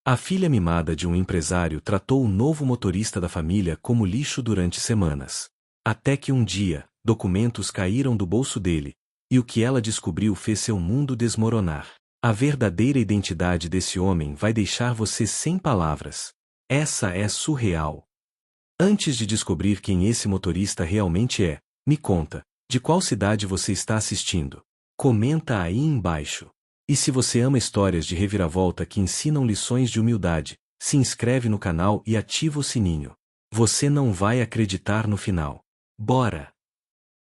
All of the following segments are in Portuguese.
A filha mimada de um empresário tratou o novo motorista da família como lixo durante semanas. Até que um dia, documentos caíram do bolso dele, e o que ela descobriu fez seu mundo desmoronar. A verdadeira identidade desse homem vai deixar você sem palavras. Essa é surreal. Antes de descobrir quem esse motorista realmente é, me conta, de qual cidade você está assistindo? Comenta aí embaixo. E se você ama histórias de reviravolta que ensinam lições de humildade, se inscreve no canal e ativa o sininho. Você não vai acreditar no final. Bora!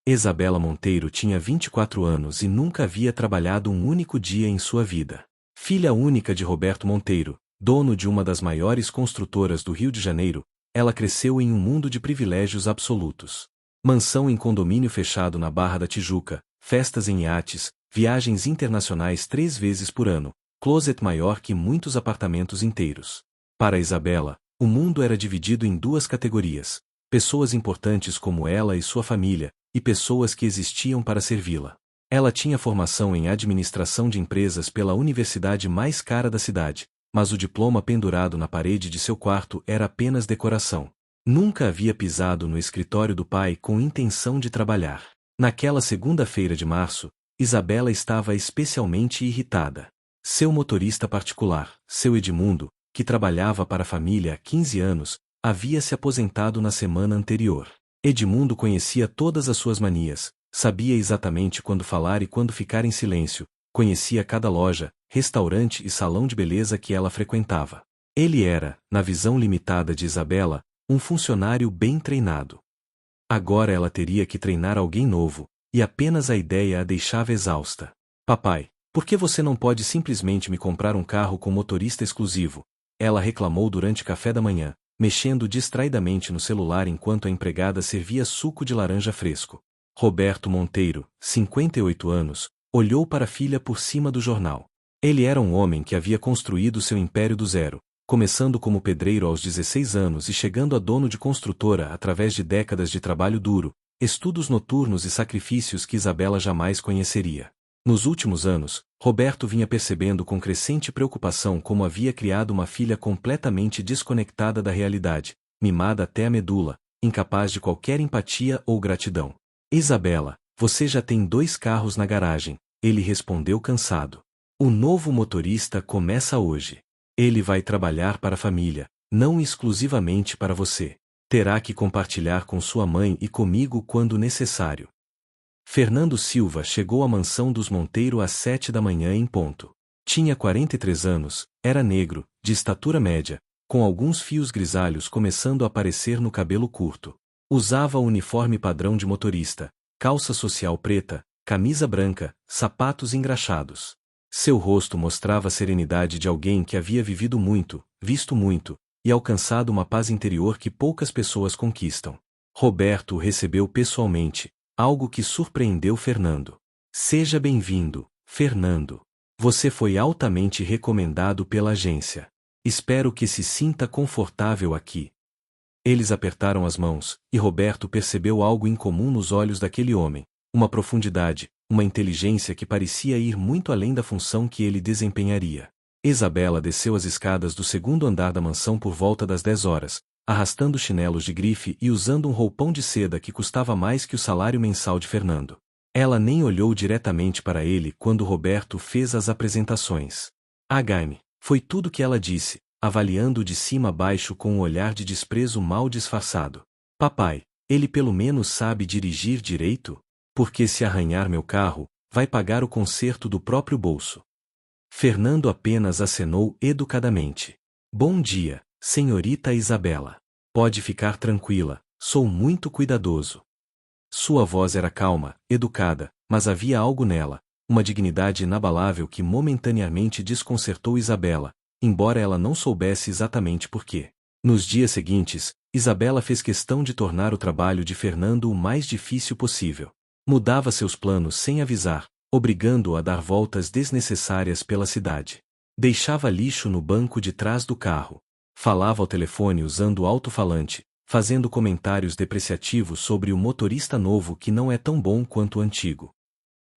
Isabela Monteiro tinha 24 anos e nunca havia trabalhado um único dia em sua vida. Filha única de Roberto Monteiro, dono de uma das maiores construtoras do Rio de Janeiro, ela cresceu em um mundo de privilégios absolutos. Mansão em condomínio fechado na Barra da Tijuca, festas em iates, viagens internacionais 3 vezes por ano, closet maior que muitos apartamentos inteiros. Para Isabela, o mundo era dividido em 2 categorias: pessoas importantes como ela e sua família, e pessoas que existiam para servi-la. Ela tinha formação em administração de empresas pela universidade mais cara da cidade, mas o diploma pendurado na parede de seu quarto era apenas decoração. Nunca havia pisado no escritório do pai com intenção de trabalhar. Naquela segunda-feira de março, Isabela estava especialmente irritada. Seu motorista particular, seu Edmundo, que trabalhava para a família há 15 anos, havia se aposentado na semana anterior. Edmundo conhecia todas as suas manias, sabia exatamente quando falar e quando ficar em silêncio, conhecia cada loja, restaurante e salão de beleza que ela frequentava. Ele era, na visão limitada de Isabela, um funcionário bem treinado. Agora ela teria que treinar alguém novo, e apenas a ideia a deixava exausta. Papai, por que você não pode simplesmente me comprar um carro com motorista exclusivo? Ela reclamou durante café da manhã, mexendo distraidamente no celular enquanto a empregada servia suco de laranja fresco. Roberto Monteiro, 58 anos, olhou para a filha por cima do jornal. Ele era um homem que havia construído seu império do zero, começando como pedreiro aos 16 anos e chegando a dono de construtora através de décadas de trabalho duro, estudos noturnos e sacrifícios que Isabela jamais conheceria. Nos últimos anos, Roberto vinha percebendo com crescente preocupação como havia criado uma filha completamente desconectada da realidade, mimada até a medula, incapaz de qualquer empatia ou gratidão. Isabela, você já tem 2 carros na garagem, ele respondeu cansado. O novo motorista começa hoje. Ele vai trabalhar para a família, não exclusivamente para você. Terá que compartilhar com sua mãe e comigo quando necessário. Fernando Silva chegou à mansão dos Monteiro às 7 da manhã em ponto. Tinha 43 anos, era negro, de estatura média, com alguns fios grisalhos começando a aparecer no cabelo curto. Usava o uniforme padrão de motorista, calça social preta, camisa branca, sapatos engraxados. Seu rosto mostrava a serenidade de alguém que havia vivido muito, visto muito, e alcançado uma paz interior que poucas pessoas conquistam. Roberto o recebeu pessoalmente, algo que surpreendeu Fernando. Seja bem-vindo, Fernando. Você foi altamente recomendado pela agência. Espero que se sinta confortável aqui. Eles apertaram as mãos, e Roberto percebeu algo incomum nos olhos daquele homem, uma profundidade, uma inteligência que parecia ir muito além da função que ele desempenharia. Isabela desceu as escadas do 2º andar da mansão por volta das 10 horas, arrastando chinelos de grife e usando um roupão de seda que custava mais que o salário mensal de Fernando. Ela nem olhou diretamente para ele quando Roberto fez as apresentações. H.M. Foi tudo que ela disse, avaliando-o de cima a baixo com um olhar de desprezo mal disfarçado. Papai, ele pelo menos sabe dirigir direito? Porque se arranhar meu carro, vai pagar o conserto do próprio bolso. Fernando apenas acenou educadamente. Bom dia, senhorita Isabela. Pode ficar tranquila, sou muito cuidadoso. Sua voz era calma, educada, mas havia algo nela, uma dignidade inabalável que momentaneamente desconcertou Isabela, embora ela não soubesse exatamente por quê. Nos dias seguintes, Isabela fez questão de tornar o trabalho de Fernando o mais difícil possível. Mudava seus planos sem avisar, obrigando-o a dar voltas desnecessárias pela cidade. Deixava lixo no banco de trás do carro. Falava ao telefone usando o alto-falante, fazendo comentários depreciativos sobre o motorista novo que não é tão bom quanto o antigo.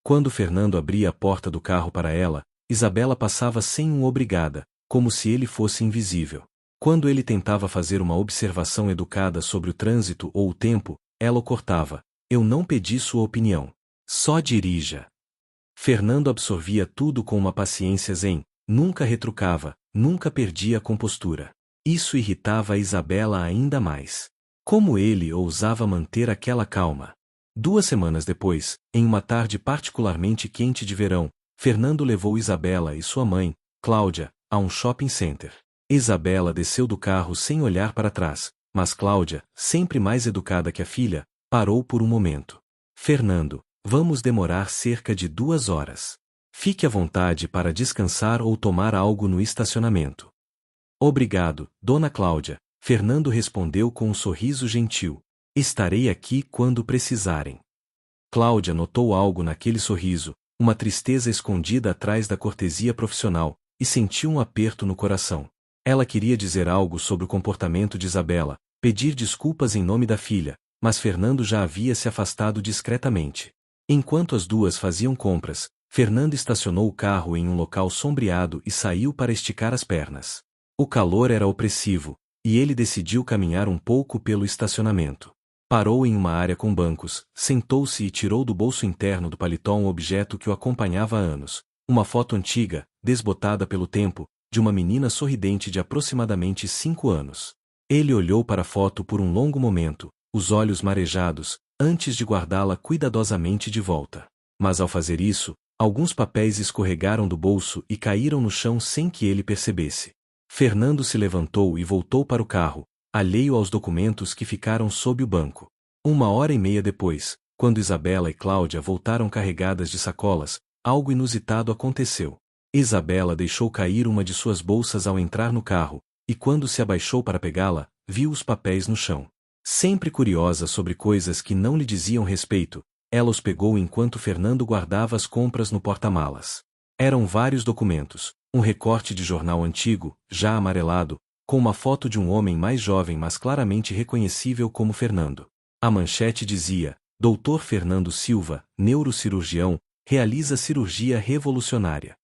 Quando Fernando abria a porta do carro para ela, Isabela passava sem um obrigada, como se ele fosse invisível. Quando ele tentava fazer uma observação educada sobre o trânsito ou o tempo, ela o cortava. Eu não pedi sua opinião. Só dirija. Fernando absorvia tudo com uma paciência zen, nunca retrucava, nunca perdia a compostura. Isso irritava a Isabela ainda mais. Como ele ousava manter aquela calma? 2 semanas depois, em uma tarde particularmente quente de verão, Fernando levou Isabela e sua mãe, Cláudia, a um shopping center. Isabela desceu do carro sem olhar para trás, mas Cláudia, sempre mais educada que a filha, parou por um momento. Fernando, vamos demorar cerca de 2 horas. Fique à vontade para descansar ou tomar algo no estacionamento. Obrigado, Dona Cláudia, Fernando respondeu com um sorriso gentil. Estarei aqui quando precisarem. Cláudia notou algo naquele sorriso, uma tristeza escondida atrás da cortesia profissional, e sentiu um aperto no coração. Ela queria dizer algo sobre o comportamento de Isabela, pedir desculpas em nome da filha, mas Fernando já havia se afastado discretamente. Enquanto as duas faziam compras, Fernando estacionou o carro em um local sombreado e saiu para esticar as pernas. O calor era opressivo, e ele decidiu caminhar um pouco pelo estacionamento. Parou em uma área com bancos, sentou-se e tirou do bolso interno do paletó um objeto que o acompanhava há anos. Uma foto antiga, desbotada pelo tempo, de uma menina sorridente de aproximadamente 5 anos. Ele olhou para a foto por um longo momento, os olhos marejados, antes de guardá-la cuidadosamente de volta. Mas ao fazer isso, alguns papéis escorregaram do bolso e caíram no chão sem que ele percebesse. Fernando se levantou e voltou para o carro, alheio aos documentos que ficaram sob o banco. 1 hora e meia depois, quando Isabela e Cláudia voltaram carregadas de sacolas, algo inusitado aconteceu. Isabela deixou cair uma de suas bolsas ao entrar no carro, e quando se abaixou para pegá-la, viu os papéis no chão. Sempre curiosa sobre coisas que não lhe diziam respeito, ela os pegou enquanto Fernando guardava as compras no porta-malas. Eram vários documentos, um recorte de jornal antigo, já amarelado, com uma foto de um homem mais jovem mas claramente reconhecível como Fernando. A manchete dizia: Dr. Fernando Silva, neurocirurgião, realiza cirurgia revolucionária.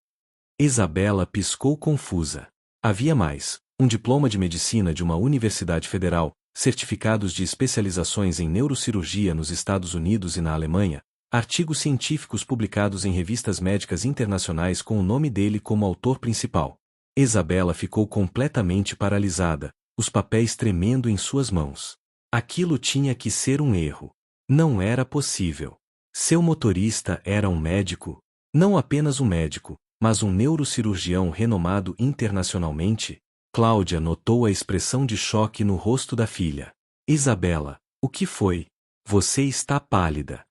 Isabela piscou confusa. Havia mais: um diploma de medicina de uma universidade federal, certificados de especializações em neurocirurgia nos Estados Unidos e na Alemanha, artigos científicos publicados em revistas médicas internacionais com o nome dele como autor principal. Isabela ficou completamente paralisada, os papéis tremendo em suas mãos. Aquilo tinha que ser um erro. Não era possível. Seu motorista era um médico. Não apenas um médico, mas um neurocirurgião renomado internacionalmente. Cláudia notou a expressão de choque no rosto da filha. Isabela, o que foi? Você está pálida.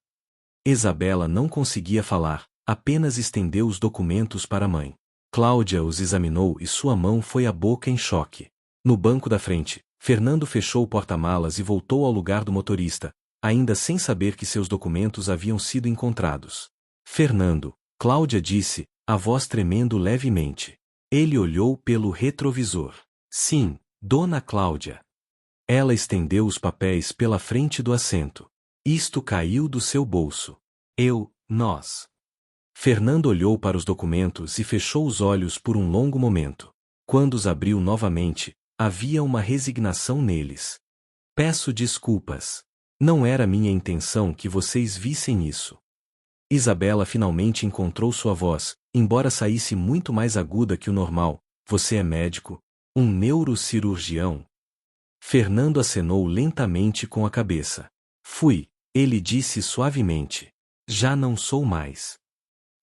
Isabela não conseguia falar, apenas estendeu os documentos para a mãe. Cláudia os examinou e sua mão foi à boca em choque. No banco da frente, Fernando fechou o porta-malas e voltou ao lugar do motorista, ainda sem saber que seus documentos haviam sido encontrados. Fernando, Cláudia disse, a voz tremendo levemente. Ele olhou pelo retrovisor. Sim, Dona Cláudia. Ela estendeu os papéis pela frente do assento. Isto caiu do seu bolso. Nós. Fernando olhou para os documentos e fechou os olhos por um longo momento. Quando os abriu novamente, havia uma resignação neles. Peço desculpas. Não era minha intenção que vocês vissem isso. Isabela finalmente encontrou sua voz, embora saísse muito mais aguda que o normal. Você é médico? Um neurocirurgião? Fernando acenou lentamente com a cabeça. Fui, ele disse suavemente. Já não sou mais.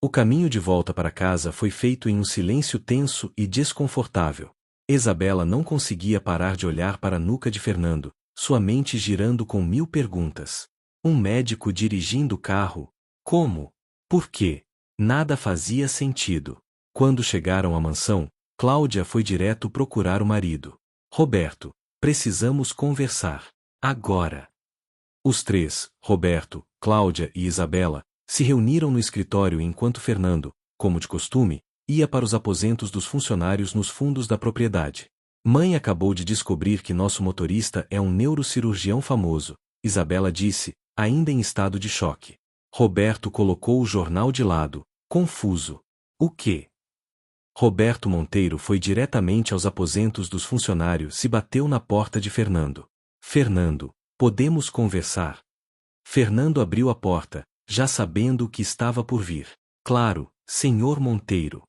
O caminho de volta para casa foi feito em um silêncio tenso e desconfortável. Isabela não conseguia parar de olhar para a nuca de Fernando, sua mente girando com 1000 perguntas. Um médico dirigindo o carro? Como? Por quê? Nada fazia sentido. Quando chegaram à mansão, Cláudia foi direto procurar o marido. Roberto, precisamos conversar. Agora. Os três, Roberto, Cláudia e Isabela, se reuniram no escritório enquanto Fernando, como de costume, ia para os aposentos dos funcionários nos fundos da propriedade. Mãe acabou de descobrir que nosso motorista é um neurocirurgião famoso, Isabela disse, ainda em estado de choque. Roberto colocou o jornal de lado, confuso. O quê? Roberto Monteiro foi diretamente aos aposentos dos funcionários e bateu na porta de Fernando. Fernando, podemos conversar? Fernando abriu a porta, já sabendo o que estava por vir. Claro, senhor Monteiro.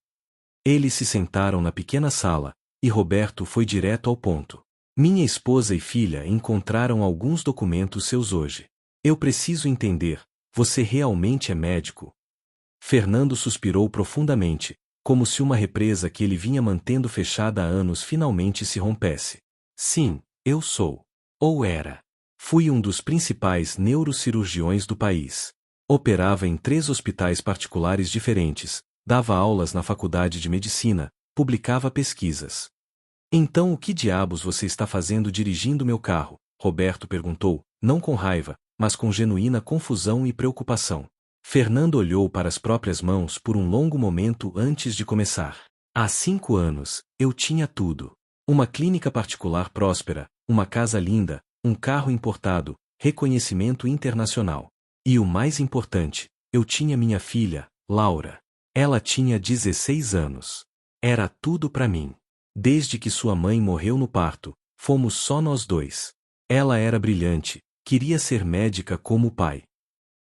Eles se sentaram na pequena sala, e Roberto foi direto ao ponto. Minha esposa e filha encontraram alguns documentos seus hoje. Eu preciso entender, você realmente é médico? Fernando suspirou profundamente, como se uma represa que ele vinha mantendo fechada há anos finalmente se rompesse. Sim, eu sou. Ou era. Fui um dos principais neurocirurgiões do país. Operava em 3 hospitais particulares diferentes, dava aulas na faculdade de medicina, publicava pesquisas. Então o que diabos você está fazendo dirigindo meu carro? Roberto perguntou, não com raiva, mas com genuína confusão e preocupação. Fernando olhou para as próprias mãos por um longo momento antes de começar. Há 5 anos, eu tinha tudo. Uma clínica particular próspera, uma casa linda, um carro importado, reconhecimento internacional. E o mais importante, eu tinha minha filha, Laura. Ela tinha 16 anos. Era tudo para mim. Desde que sua mãe morreu no parto, fomos só nós dois. Ela era brilhante, queria ser médica como o pai.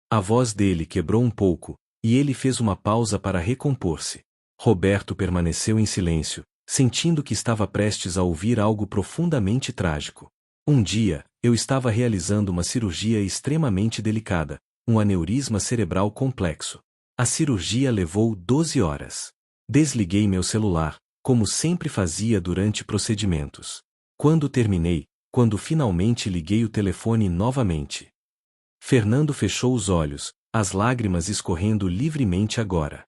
A voz dele quebrou um pouco, e ele fez uma pausa para recompor-se. Roberto permaneceu em silêncio, sentindo que estava prestes a ouvir algo profundamente trágico. Um dia, eu estava realizando uma cirurgia extremamente delicada, um aneurisma cerebral complexo. A cirurgia levou 12 horas. Desliguei meu celular, como sempre fazia durante procedimentos. Quando terminei, quando finalmente liguei o telefone novamente. Fernando fechou os olhos, as lágrimas escorrendo livremente agora.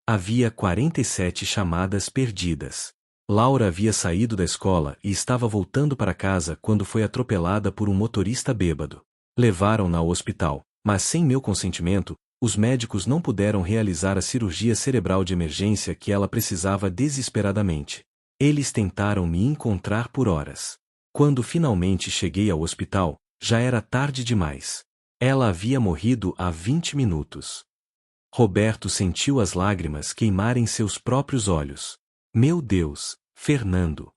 Havia 47 chamadas perdidas. Laura havia saído da escola e estava voltando para casa quando foi atropelada por um motorista bêbado. Levaram-na ao hospital, mas sem meu consentimento, os médicos não puderam realizar a cirurgia cerebral de emergência que ela precisava desesperadamente. Eles tentaram me encontrar por horas. Quando finalmente cheguei ao hospital, já era tarde demais. Ela havia morrido há 20 minutos. Roberto sentiu as lágrimas queimarem seus próprios olhos. Meu Deus, Fernando!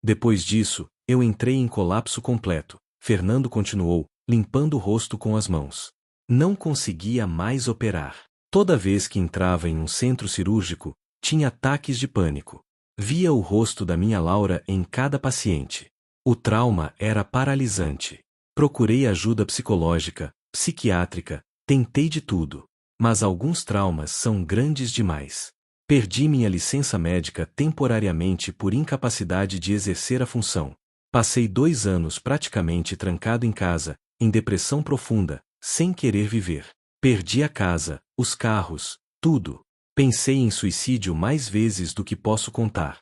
Depois disso, eu entrei em colapso completo. Fernando continuou, limpando o rosto com as mãos. Não conseguia mais operar. Toda vez que entrava em um centro cirúrgico, tinha ataques de pânico. Via o rosto da minha Laura em cada paciente. O trauma era paralisante. Procurei ajuda psicológica, psiquiátrica, tentei de tudo. Mas alguns traumas são grandes demais. Perdi minha licença médica temporariamente por incapacidade de exercer a função. Passei 2 anos praticamente trancado em casa, em depressão profunda, sem querer viver. Perdi a casa, os carros, tudo. Pensei em suicídio mais vezes do que posso contar.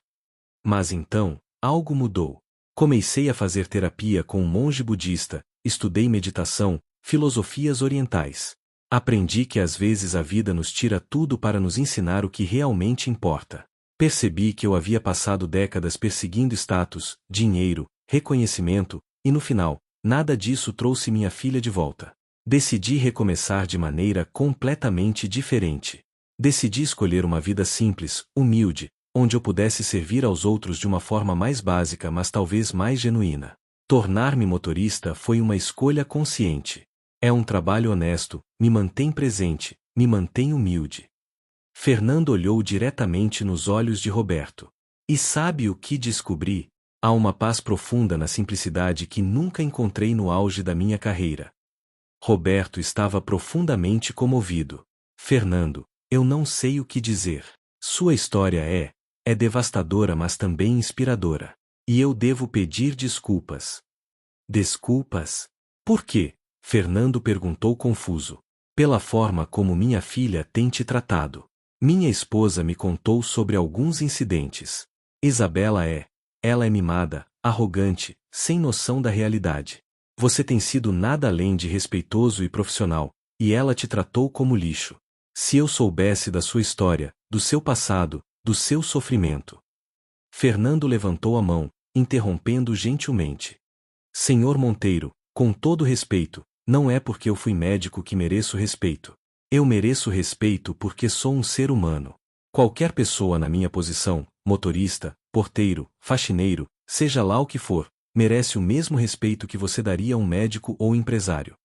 Mas então, algo mudou. Comecei a fazer terapia com um monge budista, estudei meditação, filosofias orientais. Aprendi que às vezes a vida nos tira tudo para nos ensinar o que realmente importa. Percebi que eu havia passado décadas perseguindo status, dinheiro, reconhecimento, e no final, nada disso trouxe minha filha de volta. Decidi recomeçar de maneira completamente diferente. Decidi escolher uma vida simples, humilde, onde eu pudesse servir aos outros de uma forma mais básica mas talvez mais genuína. Tornar-me motorista foi uma escolha consciente. É um trabalho honesto, me mantém presente, me mantém humilde. Fernando olhou diretamente nos olhos de Roberto. E sabe o que descobri? Há uma paz profunda na simplicidade que nunca encontrei no auge da minha carreira. Roberto estava profundamente comovido. Fernando, eu não sei o que dizer. Sua história é devastadora mas também inspiradora. E eu devo pedir desculpas. Desculpas? Por quê? Fernando perguntou confuso. Pela forma como minha filha tem te tratado. Minha esposa me contou sobre alguns incidentes. Ela é mimada, arrogante, sem noção da realidade. Você tem sido nada além de respeitoso e profissional, e ela te tratou como lixo. Se eu soubesse da sua história, do seu passado, do seu sofrimento. Fernando levantou a mão, interrompendo gentilmente. Senhor Monteiro, com todo respeito, não é porque eu fui médico que mereço respeito. Eu mereço respeito porque sou um ser humano. Qualquer pessoa na minha posição, motorista, porteiro, faxineiro, seja lá o que for, merece o mesmo respeito que você daria a um médico ou empresário.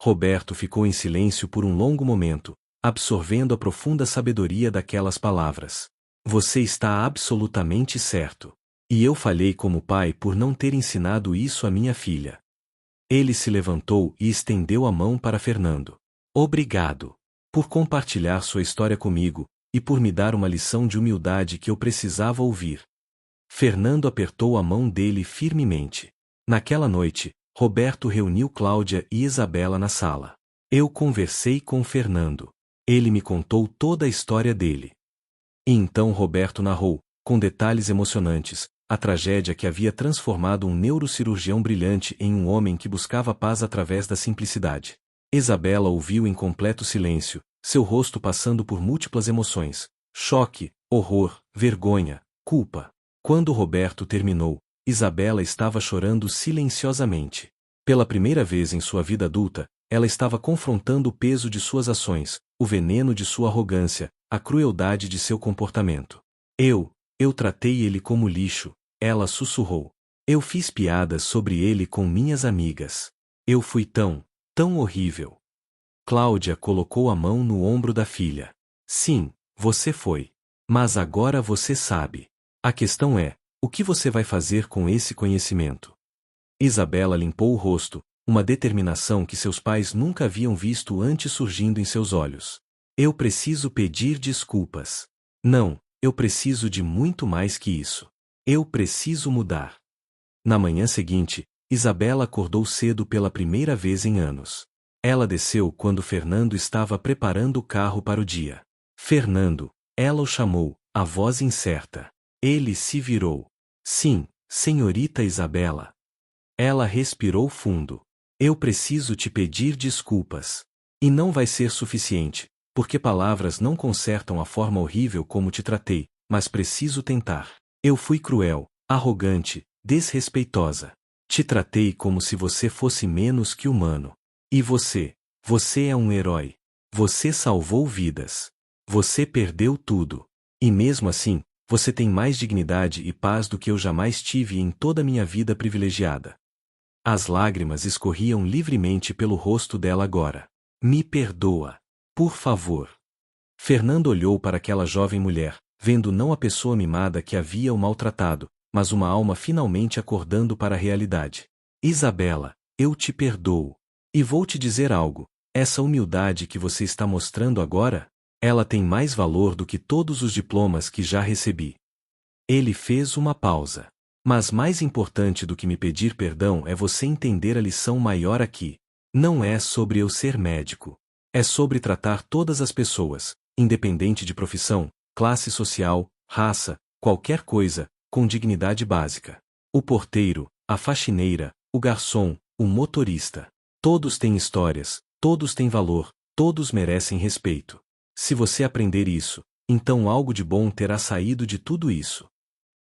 Roberto ficou em silêncio por um longo momento, absorvendo a profunda sabedoria daquelas palavras. Você está absolutamente certo. E eu falhei como pai por não ter ensinado isso à minha filha. Ele se levantou e estendeu a mão para Fernando. Obrigado por compartilhar sua história comigo e por me dar uma lição de humildade que eu precisava ouvir. Fernando apertou a mão dele firmemente. Naquela noite, Roberto reuniu Cláudia e Isabela na sala. Eu conversei com Fernando. Ele me contou toda a história dele. E então Roberto narrou, com detalhes emocionantes, a tragédia que havia transformado um neurocirurgião brilhante em um homem que buscava paz através da simplicidade. Isabela ouviu em completo silêncio, seu rosto passando por múltiplas emoções: choque, horror, vergonha, culpa. Quando Roberto terminou, Isabela estava chorando silenciosamente. Pela primeira vez em sua vida adulta, ela estava confrontando o peso de suas ações, o veneno de sua arrogância, a crueldade de seu comportamento. Eu tratei ele como lixo, ela sussurrou. Eu fiz piadas sobre ele com minhas amigas. Eu fui tão horrível. Cláudia colocou a mão no ombro da filha. Sim, você foi. Mas agora você sabe. A questão é, o que você vai fazer com esse conhecimento? Isabela limpou o rosto, uma determinação que seus pais nunca haviam visto antes surgindo em seus olhos. Eu preciso pedir desculpas. Não, eu preciso de muito mais que isso. Eu preciso mudar. Na manhã seguinte, Isabela acordou cedo pela primeira vez em anos. Ela desceu quando Fernando estava preparando o carro para o dia. Fernando, ela o chamou, a voz incerta. Ele se virou. Sim, senhorita Isabela. Ela respirou fundo. Eu preciso te pedir desculpas. E não vai ser suficiente, porque palavras não consertam a forma horrível como te tratei, mas preciso tentar. Eu fui cruel, arrogante, desrespeitosa. Te tratei como se você fosse menos que humano. E você é um herói. Você salvou vidas. Você perdeu tudo. E mesmo assim, você tem mais dignidade e paz do que eu jamais tive em toda a minha vida privilegiada. As lágrimas escorriam livremente pelo rosto dela agora. Me perdoa. Por favor. Fernando olhou para aquela jovem mulher, vendo não a pessoa mimada que havia o maltratado, mas uma alma finalmente acordando para a realidade. Isabela, eu te perdoo. E vou te dizer algo, essa humildade que você está mostrando agora, ela tem mais valor do que todos os diplomas que já recebi. Ele fez uma pausa. Mas mais importante do que me pedir perdão é você entender a lição maior aqui. Não é sobre eu ser médico. É sobre tratar todas as pessoas, independente de profissão, classe social, raça, qualquer coisa, com dignidade básica. O porteiro, a faxineira, o garçom, o motorista. Todos têm histórias, todos têm valor, todos merecem respeito. Se você aprender isso, então algo de bom terá saído de tudo isso.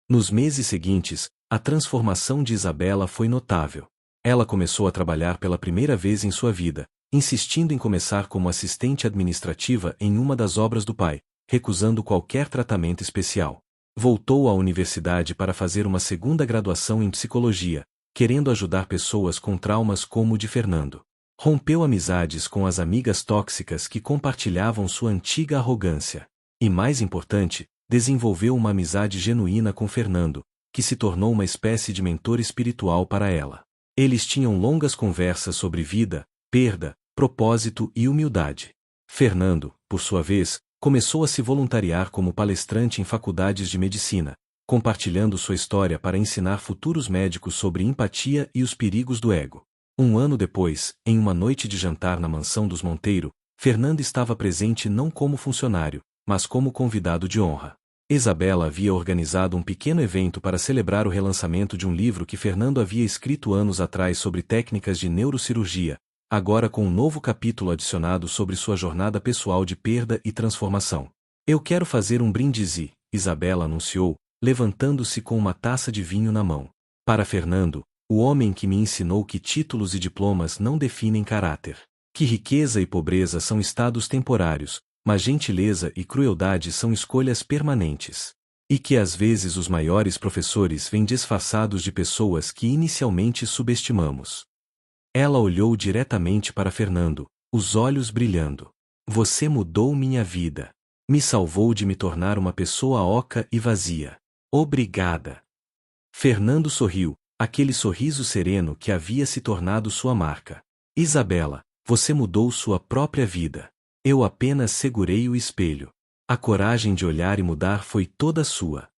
Nos meses seguintes, a transformação de Isabela foi notável. Ela começou a trabalhar pela primeira vez em sua vida, insistindo em começar como assistente administrativa em uma das obras do pai, recusando qualquer tratamento especial. Voltou à universidade para fazer uma segunda graduação em psicologia, querendo ajudar pessoas com traumas como o de Fernando. Rompeu amizades com as amigas tóxicas que compartilhavam sua antiga arrogância. E mais importante, desenvolveu uma amizade genuína com Fernando, que se tornou uma espécie de mentor espiritual para ela. Eles tinham longas conversas sobre vida, perda, propósito e humildade. Fernando, por sua vez, começou a se voluntariar como palestrante em faculdades de medicina, compartilhando sua história para ensinar futuros médicos sobre empatia e os perigos do ego. Um ano depois, em uma noite de jantar na mansão dos Monteiro, Fernando estava presente não como funcionário, mas como convidado de honra. Isabela havia organizado um pequeno evento para celebrar o relançamento de um livro que Fernando havia escrito anos atrás sobre técnicas de neurocirurgia, agora com um novo capítulo adicionado sobre sua jornada pessoal de perda e transformação. Eu quero fazer um brindisi, Isabela anunciou, levantando-se com uma taça de vinho na mão. Para Fernando, o homem que me ensinou que títulos e diplomas não definem caráter, que riqueza e pobreza são estados temporários, mas gentileza e crueldade são escolhas permanentes. E que às vezes os maiores professores vêm disfarçados de pessoas que inicialmente subestimamos. Ela olhou diretamente para Fernando, os olhos brilhando. Você mudou minha vida. Me salvou de me tornar uma pessoa oca e vazia. Obrigada. Fernando sorriu, aquele sorriso sereno que havia se tornado sua marca. Isabela, você mudou sua própria vida. Eu apenas segurei o espelho. A coragem de olhar e mudar foi toda sua.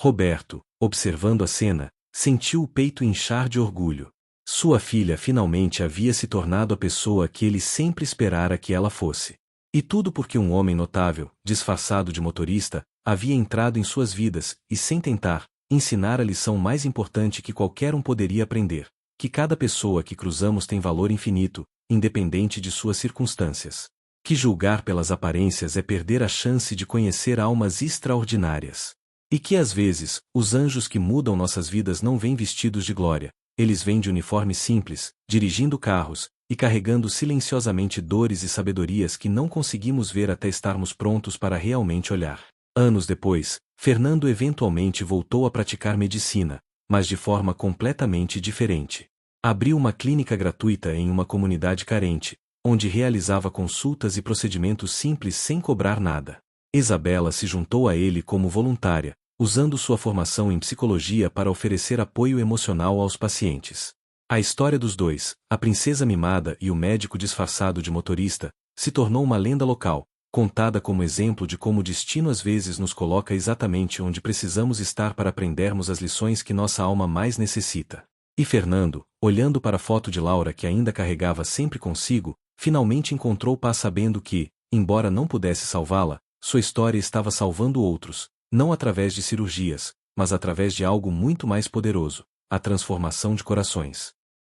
Roberto, observando a cena, sentiu o peito inchar de orgulho. Sua filha finalmente havia se tornado a pessoa que ele sempre esperara que ela fosse. E tudo porque um homem notável, disfarçado de motorista, havia entrado em suas vidas e, sem tentar, ensinar a lição mais importante que qualquer um poderia aprender: que cada pessoa que cruzamos tem valor infinito, independente de suas circunstâncias. Que julgar pelas aparências é perder a chance de conhecer almas extraordinárias. E que às vezes, os anjos que mudam nossas vidas não vêm vestidos de glória, eles vêm de uniforme simples, dirigindo carros, e carregando silenciosamente dores e sabedorias que não conseguimos ver até estarmos prontos para realmente olhar. Anos depois, Fernando eventualmente voltou a praticar medicina, mas de forma completamente diferente. Abriu uma clínica gratuita em uma comunidade carente, onde realizava consultas e procedimentos simples sem cobrar nada. Isabela se juntou a ele como voluntária, usando sua formação em psicologia para oferecer apoio emocional aos pacientes. A história dos dois, a princesa mimada e o médico disfarçado de motorista, se tornou uma lenda local, contada como exemplo de como o destino às vezes nos coloca exatamente onde precisamos estar para aprendermos as lições que nossa alma mais necessita. E Fernando, olhando para a foto de Laura que ainda carregava sempre consigo, finalmente encontrou paz sabendo que, embora não pudesse salvá-la, sua história estava salvando outros, não através de cirurgias, mas através de algo muito mais poderoso: a transformação de corações.